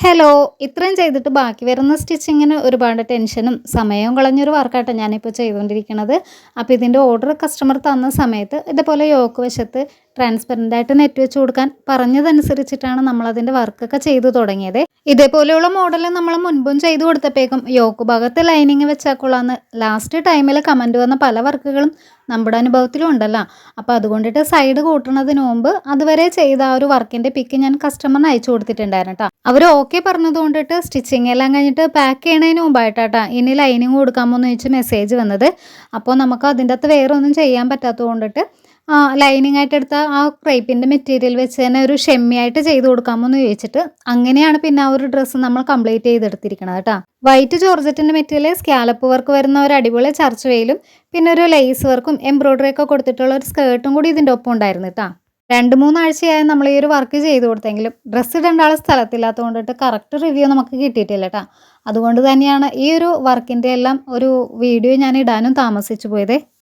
Hello! ഇത്രയും ചെയ്തിട്ട് ബാക്കി വരുന്ന സ്റ്റിച്ചിങ്ങിന് ഒരുപാട് ടെൻഷനും സമയവും കളഞ്ഞൊരു വർക്കാട്ടോ ഞാനിപ്പോൾ ചെയ്തുകൊണ്ടിരിക്കുന്നത്. അപ്പോൾ ഇതിൻ്റെ ഓർഡർ കസ്റ്റമർ തന്ന സമയത്ത് ഇതുപോലെ യോക്ക് വശത്ത് ട്രാൻസ്പെറൻ്റായിട്ട് നെറ്റ് വെച്ച് കൊടുക്കാൻ പറഞ്ഞതനുസരിച്ചിട്ടാണ് നമ്മളതിൻ്റെ വർക്കൊക്കെ ചെയ്തു തുടങ്ങിയത്. ഇതേപോലെയുള്ള മോഡൽ നമ്മൾ മുൻപും ചെയ്തു കൊടുത്തപ്പോഴേക്കും യോക്ക് ഭാഗത്ത് ലൈനിങ് വെച്ചാൽ കൊള്ളാമെന്ന് ലാസ്റ്റ് ടൈമിൽ കമൻറ്റ് വന്ന പല വർക്കുകളും നമ്മുടെ അനുഭവത്തിലും ഉണ്ടല്ലോ. അപ്പോൾ അതുകൊണ്ടിട്ട് സൈഡ് കൂട്ടുന്നതിന് മുമ്പ് അതുവരെ ചെയ്ത ആ ഒരു വർക്കിൻ്റെ പിക്ക് ഞാൻ കസ്റ്റമറിന് അയച്ചു കൊടുത്തിട്ടുണ്ടായിരുന്നു കേട്ടോ. അവർ ഓക്കെ പറഞ്ഞത് കൊണ്ടിട്ട് സ്റ്റിച്ചിങ് എല്ലാം കഴിഞ്ഞിട്ട് പാക്ക് ചെയ്യണതിന് മുമ്പായിട്ടാട്ടോ ഇനി ലൈനിങ് കൊടുക്കാമോ എന്ന് ചോദിച്ച് മെസ്സേജ് വന്നത്. അപ്പോൾ നമുക്ക് അതിൻ്റെ അകത്ത് വേറെ ഒന്നും ചെയ്യാൻ പറ്റാത്തത് കൊണ്ടിട്ട് ലൈനിങ് ആയിട്ട് എടുത്ത ആ ക്രേപ്പിൻ്റെ മെറ്റീരിയൽ വെച്ച് തന്നെ ഒരു ഷെമ്മിയായിട്ട് ചെയ്ത് കൊടുക്കാമോ എന്ന് ചോദിച്ചിട്ട് അങ്ങനെയാണ് പിന്നെ ആ ഒരു ഡ്രസ്സ് നമ്മൾ കംപ്ലീറ്റ് ചെയ്തെടുത്തിരിക്കുന്നത് കേട്ടോ. വൈറ്റ് ജോർജറ്റിൻ്റെ മെറ്റീരിയൽ സ്കാലപ്പ് വർക്ക് വരുന്ന ഒരു അടിപൊളി ചർച്ച് വെയിലും പിന്നെ ഒരു ലേസ് വർക്കും എംബ്രോയ്ഡറി ഒക്കെ കൊടുത്തിട്ടുള്ള ഒരു സ്കേർട്ടും കൂടി ഇതിൻ്റെ ഒപ്പം ഉണ്ടായിരുന്നു കേട്ടോ. 2-3 ആഴ്ചയായി നമ്മൾ ഈ ഒരു വർക്ക് ചെയ്ത് കൊടുത്തെങ്കിലും ഡ്രസ്സ് ഇടേണ്ട ആൾ സ്ഥലത്തില്ലാത്തത് കൊണ്ടിട്ട് കറക്റ്റ് റിവ്യൂ നമുക്ക് കിട്ടിയിട്ടില്ല കേട്ടോ. അതുകൊണ്ട് തന്നെയാണ് ഈ ഒരു വർക്കിൻ്റെ എല്ലാം ഒരു വീഡിയോ ഞാൻ ഇടാനും താമസിച്ചു പോയത്.